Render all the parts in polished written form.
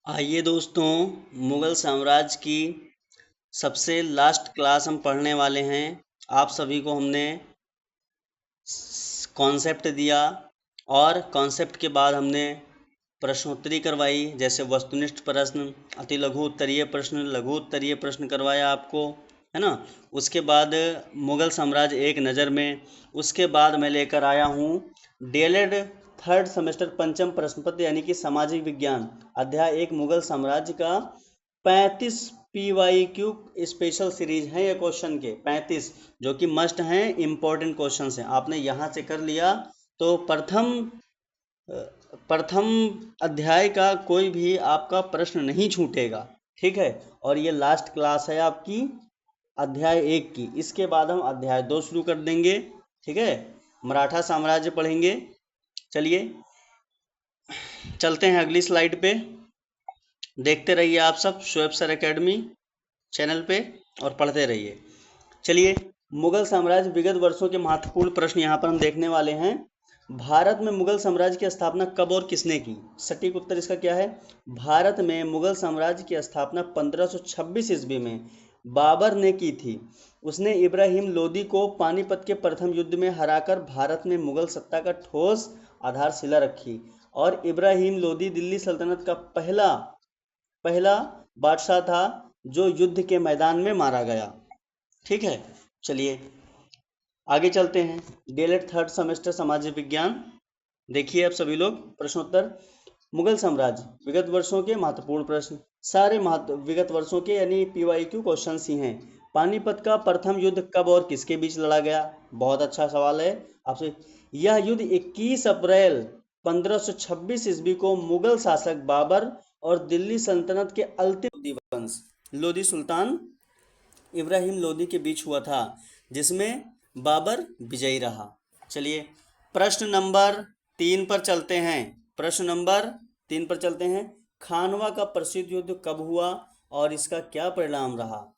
आइए दोस्तों, मुगल साम्राज्य की सबसे लास्ट क्लास हम पढ़ने वाले हैं। आप सभी को हमने कॉन्सेप्ट दिया और कॉन्सेप्ट के बाद हमने प्रश्नोत्तरी करवाई, जैसे वस्तुनिष्ठ प्रश्न, अति लघु उत्तरीय प्रश्न, लघु उत्तरीय प्रश्न करवाया आपको, है ना। उसके बाद मुगल साम्राज्य एक नज़र में। उसके बाद मैं लेकर आया हूँ डीएलएड थर्ड सेमेस्टर पंचम प्रश्न पत्र यानी कि सामाजिक विज्ञान अध्याय एक मुगल साम्राज्य का 35 PYQ स्पेशल सीरीज है। ये क्वेश्चन के 35 जो कि मस्ट हैं, इंपॉर्टेंट क्वेश्चन हैं। आपने यहाँ से कर लिया तो प्रथम अध्याय का कोई भी आपका प्रश्न नहीं छूटेगा, ठीक है। और ये लास्ट क्लास है आपकी अध्याय एक की। इसके बाद हम अध्याय दो शुरू कर देंगे, ठीक है। मराठा साम्राज्य पढ़ेंगे। चलिए चलते हैं अगली स्लाइड पे। देखते रहिए आप सब शोएब सर एकेडमी चैनल पे और पढ़ते रहिए। चलिए, मुगल साम्राज्य विगत वर्षों के महत्वपूर्ण प्रश्न यहाँ पर हम देखने वाले हैं। भारत में मुगल साम्राज्य की स्थापना कब और किसने की? सटीक उत्तर इसका क्या है? भारत में मुगल साम्राज्य की स्थापना 1526 ईस्वी में बाबर ने की थी। उसने इब्राहिम लोदी को पानीपत के प्रथम युद्ध में हराकर भारत में मुगल सत्ता का ठोस आधारशिला रखी और इब्राहिम लोदी दिल्ली सल्तनत का पहला पहला बादशाह था जो युद्ध के मैदान में मारा गया, ठीक है। चलिए आगे चलते हैं। डीएलएड थर्ड सेमेस्टर सामाजिक विज्ञान देखिए आप सभी लोग। प्रश्नोत्तर मुगल साम्राज्य विगत वर्षों के महत्वपूर्ण प्रश्न, सारे विगत वर्षों के यानी PYQ क्वेश्चन ही हैं। पानीपत का प्रथम युद्ध कब और किसके बीच लड़ा गया? बहुत अच्छा सवाल है आपसे। यह युद्ध 21 अप्रैल 1526 ईस्वी को मुगल शासक बाबर और दिल्ली सल्तनत के अंतिम वंश लोदी सुल्तान इब्राहिम लोदी के बीच हुआ था, जिसमें बाबर विजयी रहा। चलिए प्रश्न नंबर 3 पर चलते हैं। प्रश्न नंबर 3 पर चलते हैं। खानवा का प्रसिद्ध युद्ध कब हुआ और इसका क्या परिणाम रहा?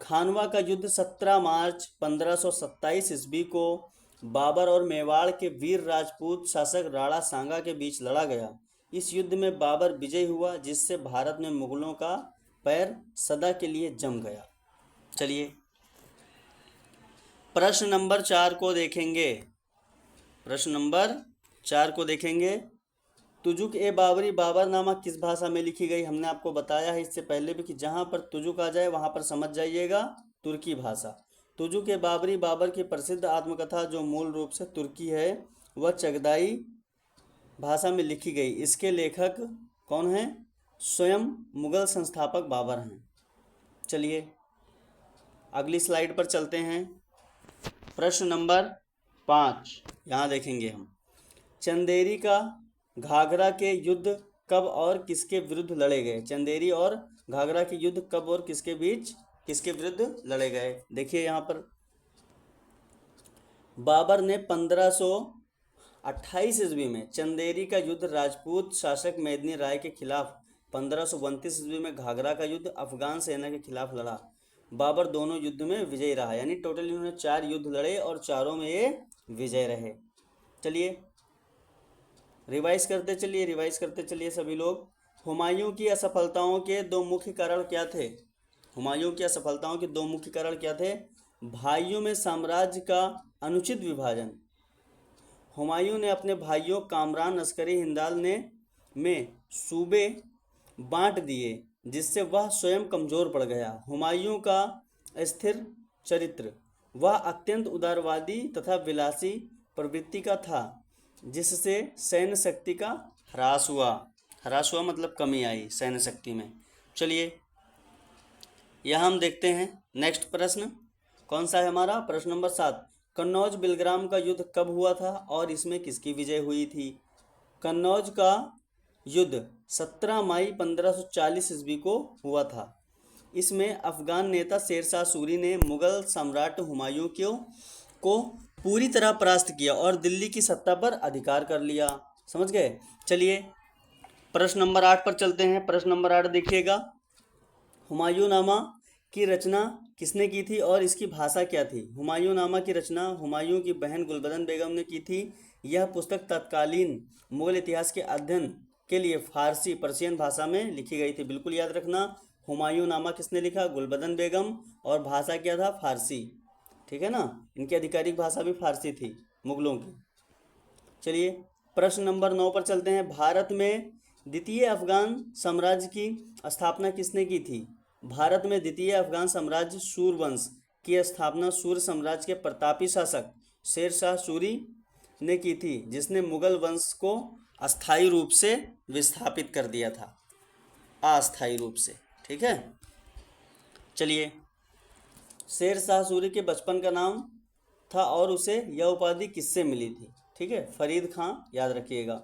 खानवा का युद्ध 17 मार्च 1527 ईस्वी को बाबर और मेवाड़ के वीर राजपूत शासक राणा सांगा के बीच लड़ा गया। इस युद्ध में बाबर विजयी हुआ, जिससे भारत में मुगलों का पैर सदा के लिए जम गया। चलिए प्रश्न नंबर 4 को देखेंगे। प्रश्न नंबर 4 को देखेंगे। तुजुक ए बाबरी बाबरनामा किस भाषा में लिखी गई? हमने आपको बताया है इससे पहले भी कि जहाँ पर तुजुक आ जाए वहाँ पर समझ जाइएगा तुर्की भाषा। तुजुक ए बाबरी बाबर की प्रसिद्ध आत्मकथा जो मूल रूप से तुर्की है, वह चगदाई भाषा में लिखी गई। इसके लेखक कौन हैं? स्वयं मुगल संस्थापक बाबर हैं। चलिए अगली स्लाइड पर चलते हैं। प्रश्न नंबर 5 यहाँ देखेंगे हम। चंदेरी का घाघरा के युद्ध कब और किसके विरुद्ध लड़े गए? चंदेरी और घाघरा के युद्ध कब और किसके विरुद्ध लड़े गए? देखिए यहाँ पर बाबर ने 1528 ईस्वी में चंदेरी का युद्ध राजपूत शासक मेदिनी राय के खिलाफ, 1529 ईस्वी में घाघरा का युद्ध अफगान सेना के खिलाफ लड़ा। बाबर दोनों युद्ध में विजयी रहा, यानी टोटल इन्होंने 4 युद्ध लड़े और चारों में ये विजय रहे। चलिए रिवाइज करते चलिए सभी लोग। हुमायूं की असफलताओं के दो मुख्य कारण क्या थे? हुमायूं की असफलताओं के दो मुख्य कारण क्या थे? भाइयों में साम्राज्य का अनुचित विभाजन। हुमायूं ने अपने भाइयों कामरान अस्करी हिंदाल ने में सूबे बांट दिए, जिससे वह स्वयं कमजोर पड़ गया। हुमायूं का स्थिर चरित्र, वह अत्यंत उदारवादी तथा विलासी प्रवृत्ति का था, जिससे सैन्य शक्ति का ह्रास हुआ मतलब कमी आई सैन्य शक्ति में। चलिए यह हम देखते हैं। नेक्स्ट प्रश्न कौन सा है हमारा? प्रश्न नंबर 7। कन्नौज बिलग्राम का युद्ध कब हुआ था और इसमें किसकी विजय हुई थी? कन्नौज का युद्ध 17 मई 1540 ईस्वी को हुआ था। इसमें अफगान नेता शेरशाह सूरी ने मुगल सम्राट हुमायूं को पूरी तरह परास्त किया और दिल्ली की सत्ता पर अधिकार कर लिया। समझ गए? चलिए प्रश्न नंबर 8 पर चलते हैं। प्रश्न नंबर 8 देखिएगा। हुमायूंनामा की रचना किसने की थी और इसकी भाषा क्या थी? हुमायूंनामा की रचना हुमायूं की बहन गुलबदन बेगम ने की थी। यह पुस्तक तत्कालीन मुगल इतिहास के अध्ययन के लिए फारसी पर्शियन भाषा में लिखी गई थी, बिल्कुल याद रखना। हुमायूं नामा किसने लिखा? गुलबदन बेगम। और भाषा क्या था? फारसी। ठीक है ना, इनकी आधिकारिक भाषा भी फारसी थी मुगलों की। चलिए प्रश्न नंबर 9 पर चलते हैं। भारत में द्वितीय अफगान साम्राज्य की स्थापना किसने की थी? भारत में द्वितीय अफगान साम्राज्य सूरवंश की स्थापना सूर साम्राज्य के प्रतापी शासक शेर शाह सूरी ने की थी, जिसने मुगल वंश को अस्थायी रूप से विस्थापित कर दिया था, अस्थायी रूप से। ठीक है, चलिए शेर शाह सूरी के बचपन का नाम था और उसे यह उपाधि किससे मिली थी? ठीक है, फरीद खां, याद रखिएगा।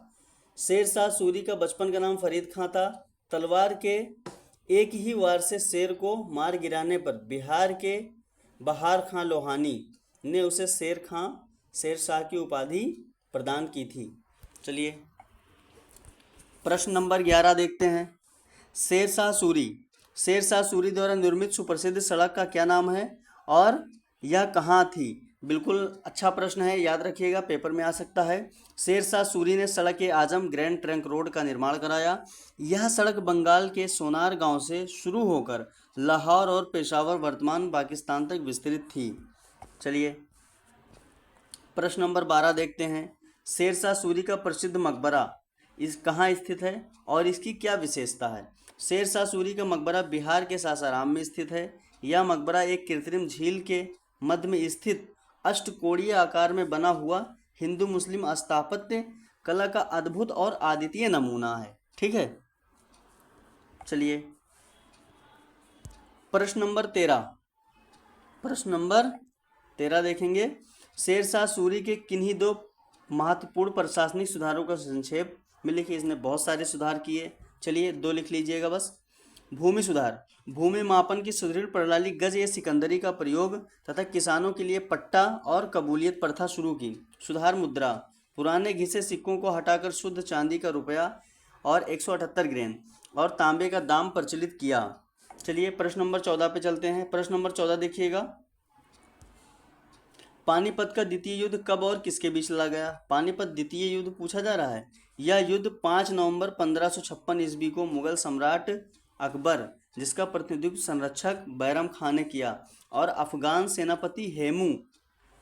शेर शाह सूरी का बचपन का नाम फरीद खां था। तलवार के एक ही वार से शेर को मार गिराने पर बिहार के बहार खां लोहानी ने उसे शेर शाह की उपाधि प्रदान की थी। चलिए प्रश्न नंबर 11 देखते हैं। शेर शाह सूरी द्वारा निर्मित सुप्रसिद्ध सड़क का क्या नाम है और यह कहाँ थी? बिल्कुल अच्छा प्रश्न है, याद रखिएगा, पेपर में आ सकता है। शेर शाह सूरी ने सड़क ए आजम ग्रैंड ट्रंक रोड का निर्माण कराया। यह सड़क बंगाल के सोनार गांव से शुरू होकर लाहौर और पेशावर वर्तमान पाकिस्तान तक विस्तृत थी। चलिए प्रश्न नंबर 12 देखते हैं। शेर शाह सूरी का प्रसिद्ध मकबरा इस कहाँ स्थित है और इसकी क्या विशेषता है? शेर शाह सूरी का मकबरा बिहार के सासाराम में स्थित है। यह मकबरा एक कृत्रिम झील के मध्य में स्थित अष्टकोणीय आकार में बना हुआ हिंदू मुस्लिम स्थापत्य कला का अद्भुत और अद्वितीय नमूना है। ठीक है, चलिए प्रश्न नंबर 13 देखेंगे। शेर शाह सूरी के किन्हीं दो महत्वपूर्ण प्रशासनिक सुधारों का संक्षेप में लिखिए। इसने बहुत सारे सुधार किए, चलिए 2 लिख लीजिएगा बस। भूमि सुधार, भूमि मापन की सुदृढ़ प्रणाली गज ए सिकंदरी का प्रयोग तथा किसानों के लिए पट्टा और कबूलियत प्रथा शुरू की। सुधार मुद्रा, पुराने घिसे सिक्कों को हटाकर शुद्ध चांदी का रुपया और 178 ग्रेन और तांबे का दाम प्रचलित किया। चलिए प्रश्न नंबर 14 पे चलते हैं। प्रश्न नंबर 14 देखिएगा। पानीपत का द्वितीय युद्ध कब और किसके बीच लड़ा गया? पानीपत द्वितीय युद्ध पूछा जा रहा है। यह युद्ध 5 नवंबर 1556 ईस्वी को मुगल सम्राट अकबर, जिसका प्रतिनिधित्व संरक्षक बैरम खान ने किया, और अफगान सेनापति हेमू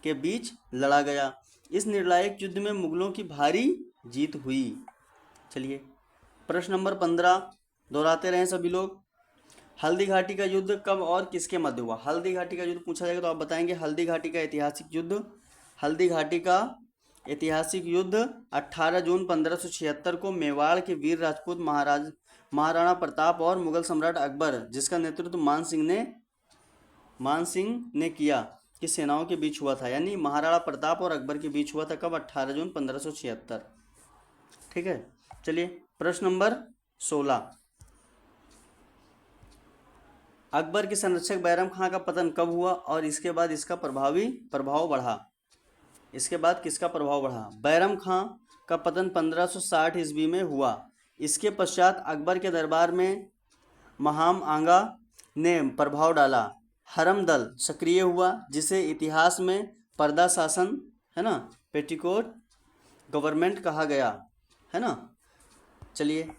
के बीच लड़ा गया। इस निर्णायक युद्ध में मुगलों की भारी जीत हुई। चलिए प्रश्न नंबर 15 दोहराते रहे सभी लोग। हल्दी घाटी का युद्ध कब और किसके मध्य हुआ? हल्दी घाटी का युद्ध पूछा जाएगा तो आप बताएंगे हल्दी घाटी का ऐतिहासिक युद्ध। हल्दी घाटी का ऐतिहासिक युद्ध 18 जून 1576 को मेवाड़ के वीर राजपूत महाराणा प्रताप और मुगल सम्राट अकबर, जिसका नेतृत्व मान सिंह ने किया, की सेनाओं के बीच हुआ था। यानी महाराणा प्रताप और अकबर के बीच हुआ था। कब? 18 जून 1576। ठीक है, चलिए प्रश्न नंबर 16। अकबर के संरक्षक बैरम खां का पतन कब हुआ और इसके बाद इसका प्रभाव बढ़ा? इसके बाद किसका प्रभाव बढ़ा? बैरम खां का पतन 1560 ईस्वी में हुआ। इसके पश्चात अकबर के दरबार में महाम आंगा ने प्रभाव डाला। हरम दल सक्रिय हुआ, जिसे इतिहास में पर्दा शासन, है ना, पेटिकोट गवर्नमेंट कहा गया, है ना। चलिए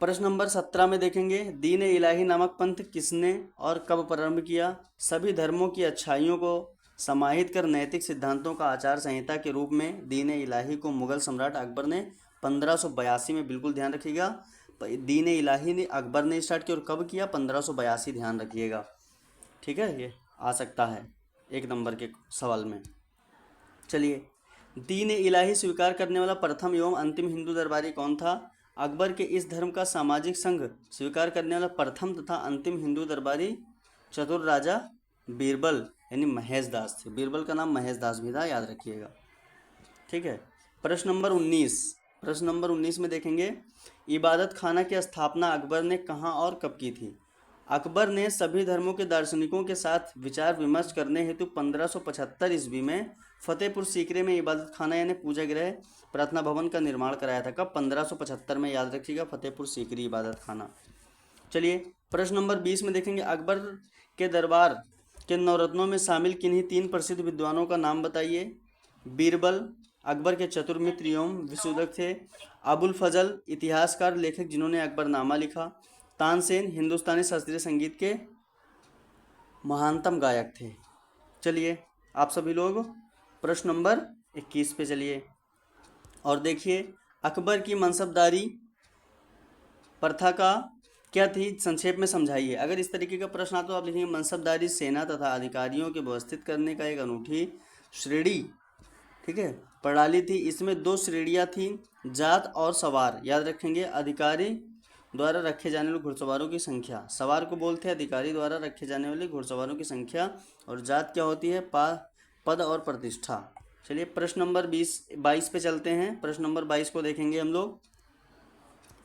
प्रश्न नंबर 17 में देखेंगे। दीन ए इलाही नामक पंथ किसने और कब प्रारंभ किया? सभी धर्मों की अच्छाइयों को समाहित कर नैतिक सिद्धांतों का आचार संहिता के रूप में दीन ए इलाही को मुगल सम्राट अकबर ने 1582 में, बिल्कुल ध्यान रखिएगा, दीन ए इलाही ने अकबर ने स्टार्ट किया और कब किया? 1582, ध्यान रखिएगा। ठीक है, ये आ सकता है 1 नंबर के सवाल में। चलिए दीन ए इलाही स्वीकार करने वाला प्रथम एवं अंतिम हिंदू दरबारी कौन था? अकबर के इस धर्म का सामाजिक संघ स्वीकार करने वाला प्रथम तथा अंतिम हिंदू दरबारी चतुर राजा बीरबल यानी महेश दास थे। बीरबल का नाम महेश दास भी था, याद रखिएगा। ठीक है, प्रश्न नंबर 19 में देखेंगे। इबादत खाना की स्थापना अकबर ने कहाँ और कब की थी? अकबर ने सभी धर्मों के दार्शनिकों के साथ विचार विमर्श करने हेतु 1575 ईस्वी में फतेहपुर सीकरी में इबादत खाना यानी पूजा गृह प्रार्थना भवन का निर्माण कराया था। कब? 1575 में, याद रखिएगा, फतेहपुर सीकरी इबादत खाना। चलिए प्रश्न नंबर 20 में देखेंगे। अकबर के दरबार के नवरत्नों में शामिल किन्हीं 3 प्रसिद्ध विद्वानों का नाम बताइए। बीरबल, अकबर के चतुर मित्र एवं विशोधक थे। अबुल फजल इतिहासकार लेखक जिन्होंने अकबरनामा लिखा। तानसेन हिंदुस्तानी शास्त्रीय संगीत के महानतम गायक थे। चलिए आप सभी लोग प्रश्न नंबर 21 पे चलिए और देखिए अकबर की मनसबदारी प्रथा का क्या थी, संक्षेप में समझाइए। अगर इस तरीके का प्रश्न आता तो आप लिखेंगे मनसबदारी सेना तथा अधिकारियों के व्यवस्थित करने का एक अनूठी श्रेणी, ठीक है, प्रणाली थी। इसमें 2 श्रेणियां थी, जात और सवार। याद रखेंगे, अधिकारी द्वारा रखे जाने वाले घुड़सवारों की संख्या, सवार को बोलते हैं अधिकारी द्वारा रखे जाने वाले घुड़सवारों की संख्या, और जात क्या होती है, पद और प्रतिष्ठा। चलिए प्रश्न नंबर 22 पे चलते हैं। प्रश्न नंबर 22 को देखेंगे हम लोग।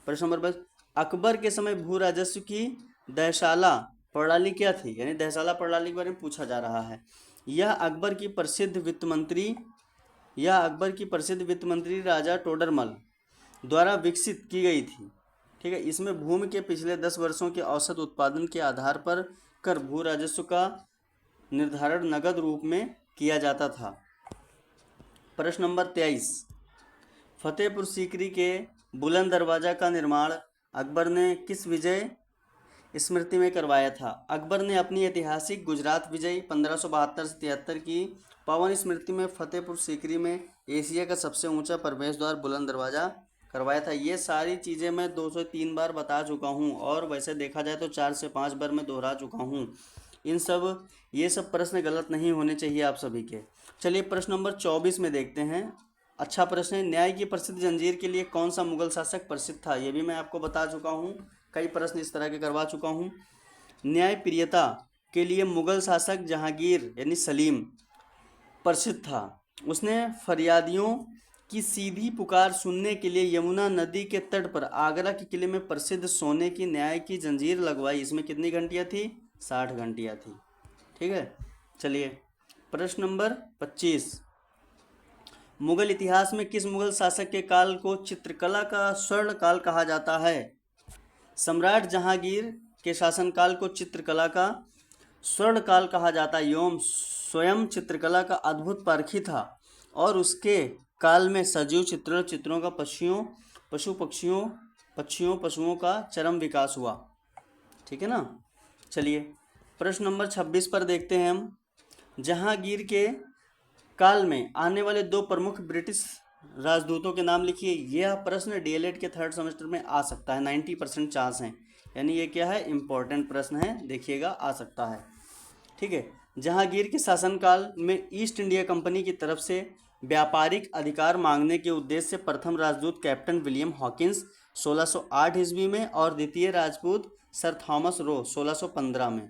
प्रश्न नंबर 22, अकबर के समय भू राजस्व की दहशाला प्रणाली क्या थी, यानी दहशाला प्रणाली के बारे में पूछा जा रहा है। यह अकबर की प्रसिद्ध वित्त मंत्री राजा टोडरमल द्वारा विकसित की गई थी। ठीक है, इसमें भूमि के पिछले 10 वर्षों के औसत उत्पादन के आधार पर कर भू राजस्व का निर्धारण नगद रूप में किया जाता था। प्रश्न नंबर 23, फतेहपुर सीकरी के बुलंद दरवाजा का निर्माण अकबर ने किस विजय स्मृति में करवाया था। अकबर ने अपनी ऐतिहासिक गुजरात विजय 1572 से 73 की पावन स्मृति में फतेहपुर सीकरी में एशिया का सबसे ऊंचा प्रवेश द्वार बुलंद दरवाजा करवाया था। ये सारी चीज़ें मैं 203 बार बता चुका हूँ और वैसे देखा जाए तो 4 से 5 बार मैं दोहरा चुका हूँ। ये सब प्रश्न गलत नहीं होने चाहिए आप सभी के। चलिए प्रश्न नंबर 24 में देखते हैं। अच्छा प्रश्न है, न्याय की प्रसिद्ध जंजीर के लिए कौन सा मुगल शासक प्रसिद्ध था। ये भी मैं आपको बता चुका हूँ, कई प्रश्न इस तरह के करवा चुका हूँ। न्याय प्रियता के लिए मुगल शासक जहांगीर यानी सलीम प्रसिद्ध था। उसने फरियादियों की सीधी पुकार सुनने के लिए यमुना नदी के तट पर आगरा के किले में प्रसिद्ध सोने की न्याय की जंजीर लगवाई। इसमें कितनी घंटियाँ थी, 60 घंटियाँ थी। ठीक है, चलिए प्रश्न नंबर 25, मुगल इतिहास में किस मुगल शासक के काल को चित्रकला का स्वर्ण काल कहा जाता है। सम्राट जहांगीर के शासनकाल को चित्रकला का स्वर्ण काल कहा जाता है। एवं स्वयं चित्रकला का अद्भुत पारखी था और उसके काल में सजीव चित्रों का पशुओं का चरम विकास हुआ। ठीक है ना। चलिए प्रश्न नंबर 26 पर देखते हैं हम। जहांगीर के काल में आने वाले 2 प्रमुख ब्रिटिश राजदूतों के नाम लिखिए। यह प्रश्न डीएलएड के 3rd सेमेस्टर में आ सकता है, 90% चांस है, यानी ये क्या है, इंपॉर्टेंट प्रश्न है, देखिएगा आ सकता है। ठीक है, जहांगीर के शासनकाल में ईस्ट इंडिया कंपनी की तरफ से व्यापारिक अधिकार मांगने के उद्देश्य से प्रथम राजदूत कैप्टन विलियम हॉकिंस 1608 ईस्वी में और द्वितीय राजपूत सर थॉमस रो 1615 में।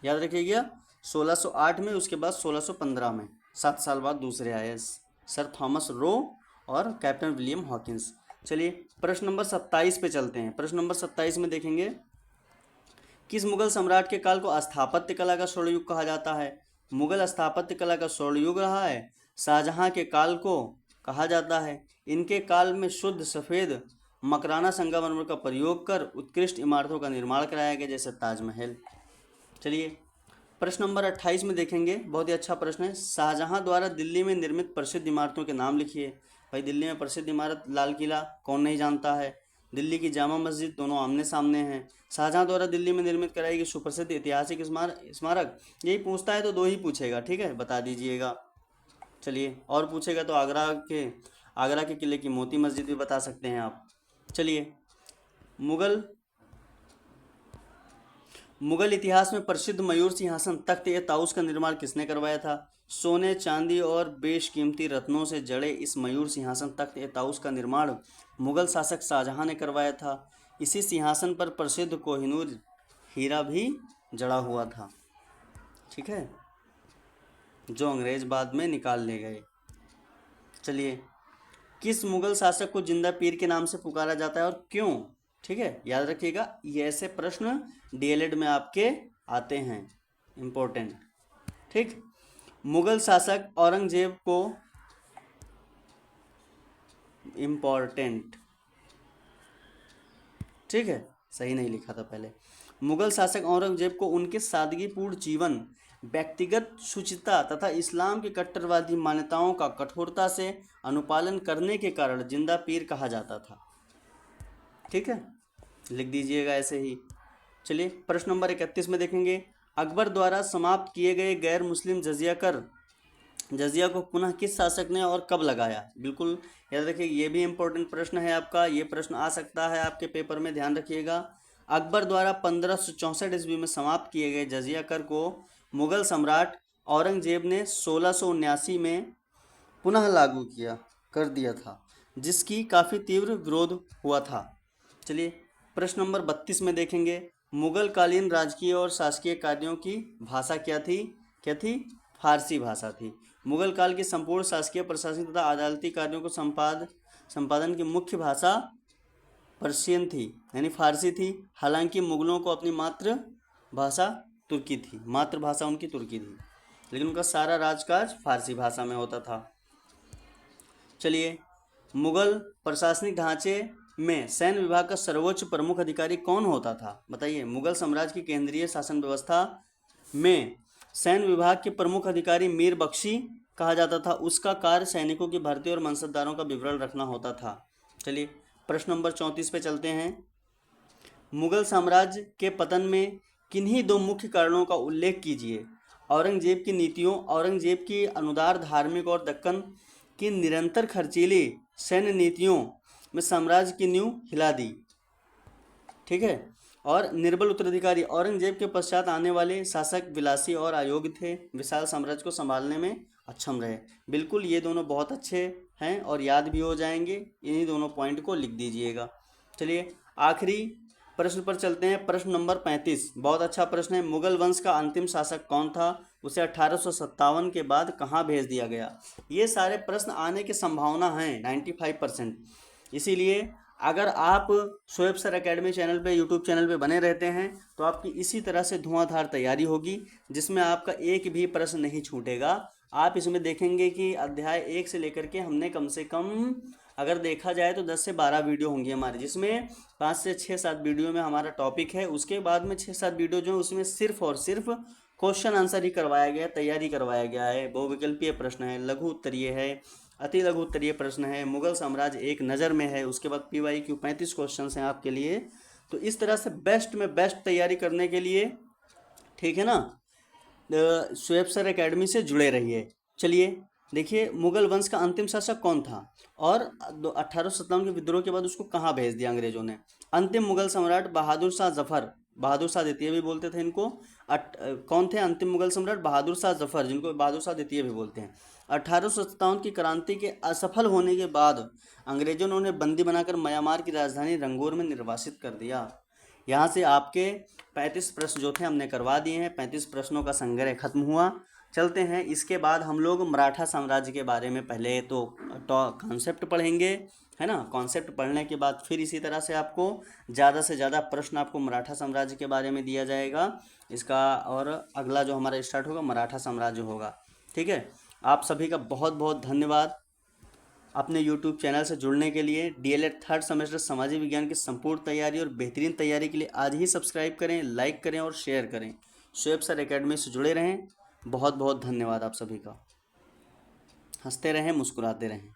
याद रखिएगा 1608 में, उसके बाद 1615 में, 7 साल बाद दूसरे आए सर थॉमस रो और कैप्टन विलियम हॉकिंस। चलिए प्रश्न नंबर 27 पे चलते हैं। प्रश्न नंबर 27 में देखेंगे, किस मुगल सम्राट के काल को स्थापत्य कला का स्वर्ण युग कहा जाता है। मुगल स्थापत्य कला का स्वर्ण युग रहा है। शाहजहां के काल को कहा जाता है। इनके काल में शुद्ध सफ़ेद मकराना संगमरमर का प्रयोग कर उत्कृष्ट इमारतों का निर्माण कराया गया, जैसे ताजमहल। चलिए प्रश्न नंबर 28 में देखेंगे, बहुत ही अच्छा प्रश्न है। शाहजहां द्वारा दिल्ली में निर्मित प्रसिद्ध इमारतों के नाम लिखिए। भाई दिल्ली में प्रसिद्ध इमारत लाल किला कौन नहीं जानता है, दिल्ली की जामा मस्जिद, दोनों आमने सामने हैं। शाहजहां द्वारा दिल्ली में निर्मित कराई गई सुप्रसिद्ध ऐतिहासिक स्मारक, यही पूछता है तो 2 ही पूछेगा, ठीक है, बता दीजिएगा। चलिए और पूछेगा तो आगरा के किले की मोती मस्जिद भी बता सकते हैं आप। चलिए मुगल इतिहास में प्रसिद्ध मयूर सिंहासन तख्त ए ताउस का निर्माण किसने करवाया था। सोने चांदी और बेशकीमती रत्नों से जड़े इस मयूर सिंहासन तख्त ए ताउस का निर्माण मुगल शासक शाहजहां ने करवाया था। इसी सिंहासन पर प्रसिद्ध कोहिनूर हीरा भी जड़ा हुआ था। ठीक है, जो अंग्रेज बाद में निकाल ले गए। चलिए किस मुगल शासक को जिंदा पीर के नाम से पुकारा जाता है और क्यों। ठीक है, याद रखिएगा, ये ऐसे प्रश्न डीएलएड में आपके आते हैं, इंपॉर्टेंट। ठीक, मुगल शासक औरंगजेब को इम्पॉर्टेंट, ठीक है, सही नहीं लिखा था पहले। मुगल शासक औरंगजेब को उनके सादगीपूर्ण जीवन व्यक्तिगत शुचिता तथा इस्लाम की कट्टरवादी मान्यताओं का कठोरता से अनुपालन करने के कारण जिंदा पीर कहा जाता था। ठीक है, लिख दीजिएगा ऐसे ही। चलिए प्रश्न नंबर 31 में देखेंगे, अकबर द्वारा समाप्त किए गए गैर मुस्लिम जजिया को पुनः किस शासक ने और कब लगाया। बिल्कुल याद रखिए, ये भी इंपॉर्टेंट प्रश्न है आपका, ये प्रश्न आ सकता है आपके पेपर में, ध्यान रखिएगा। अकबर द्वारा 1564 ईस्वी में समाप्त किए गए जजिया कर को मुगल सम्राट औरंगजेब ने 1679 में पुनः लागू कर दिया था, जिसकी काफ़ी तीव्र विरोध हुआ था। चलिए प्रश्न नंबर 32 में देखेंगे, मुगल कालीन राजकीय और शासकीय कार्यों की भाषा क्या थी? फारसी भाषा थी। मुगल काल की संपूर्ण शासकीय प्रशासनिक तथा अदालती कार्यों को संपादन की मुख्य भाषा पर्शियन थी, यानी फारसी थी। हालांकि मुगलों को अपनी मातृभाषा उनकी तुर्की थी, लेकिन उनका सारा राजकाज फारसी भाषा में होता था। चलिए, मुगल प्रशासनिक ढांचे में सैन्य विभाग का सर्वोच्च प्रमुख अधिकारी कौन होता था? बताइए। मुगल साम्राज्य की केंद्रीय शासन व्यवस्था में सैन्य विभाग के प्रमुख अधिकारी मीर बख्शी कहा जाता था। उसका कार्य सैनिकों की भर्ती और मनसबदारों का विवरण रखना होता था। चलिए प्रश्न नंबर 34 पे चलते हैं। मुगल साम्राज्य के पतन में किन्हीं दो मुख्य कारणों का उल्लेख कीजिए। औरंगजेब की नीतियों, औरंगजेब की अनुदार धार्मिक और दक्कन की निरंतर खर्चीली सैन्य नीतियों में साम्राज्य की नींव हिला दी। ठीक है। और निर्बल उत्तराधिकारी, औरंगजेब के पश्चात आने वाले शासक विलासी और अयोग्य थे, विशाल साम्राज्य को संभालने में अक्षम रहे। बिल्कुल ये दोनों बहुत अच्छे हैं और याद भी हो जाएंगे, इन्हीं दोनों पॉइंट को लिख दीजिएगा। चलिए आखिरी प्रश्न पर चलते हैं, प्रश्न नंबर 35। बहुत अच्छा प्रश्न है। मुगल वंश का अंतिम शासक कौन था? उसे 1857 के बाद कहाँ भेज दिया गया? ये सारे प्रश्न आने की संभावना है 95%। इसीलिए अगर आप शोएब सर एकेडमी चैनल पे, यूट्यूब चैनल पे बने रहते हैं तो आपकी इसी तरह से धुआंधार तैयारी होगी, जिसमें आपका एक भी प्रश्न नहीं छूटेगा। आप इसमें देखेंगे कि अध्याय 1 से लेकर के हमने कम से कम अगर देखा जाए तो 10 से 12 वीडियो होंगी हमारी, जिसमें 5 से 6-7 वीडियो में हमारा टॉपिक है। उसके बाद में 6-7 वीडियो जो है उसमें सिर्फ और सिर्फ क्वेश्चन आंसर ही करवाया गया, तैयारी करवाया गया है। बहुविकल्पीय प्रश्न है, लघु उत्तरीय है, अति लघु उत्तरीय प्रश्न है, मुगल साम्राज्य एक नज़र में है, उसके बाद PYQ 35 क्वेश्चन हैं आपके लिए। तो इस तरह से बेस्ट में बेस्ट तैयारी करने के लिए, ठीक है ना, शोएब सर एकेडमी से जुड़े रहिए। चलिए देखिए, मुगल वंश का अंतिम शासक कौन था और 1857 के विद्रोह के बाद उसको कहाँ भेज दिया अंग्रेजों ने? अंतिम मुगल सम्राट बहादुर शाह जफर, बहादुर शाह द्वितीय भी बोलते थे इनको। कौन थे अंतिम मुगल सम्राट? बहादुर शाह जफर, जिनको बहादुर शाह द्वितीय भी बोलते हैं। 1857 की क्रांति के असफल होने के बाद अंग्रेजों ने उन्हें बंदी बनाकर म्यांमार की राजधानी रंगून में निर्वासित कर दिया। यहाँ से आपके 35 प्रश्न जो थे हमने करवा दिए हैं। 35 प्रश्नों का संग्रह खत्म हुआ। चलते हैं, इसके बाद हम लोग मराठा साम्राज्य के बारे में पहले तो कॉन्सेप्ट पढ़ेंगे, है ना। कॉन्सेप्ट पढ़ने के बाद फिर इसी तरह से आपको ज़्यादा से ज़्यादा प्रश्न आपको मराठा साम्राज्य के बारे में दिया जाएगा इसका, और अगला जो हमारा स्टार्ट होगा मराठा साम्राज्य होगा। ठीक है। आप सभी का बहुत बहुत धन्यवाद अपने YouTube चैनल से जुड़ने के लिए। DLED 3rd सेमेस्टर सामाजिक विज्ञान की संपूर्ण तैयारी और बेहतरीन तैयारी के लिए आज ही सब्सक्राइब करें, लाइक करें और शेयर करें। शोएब सर एकेडमी से जुड़े रहें। बहुत बहुत धन्यवाद आप सभी का। हंसते रहें, मुस्कुराते रहें।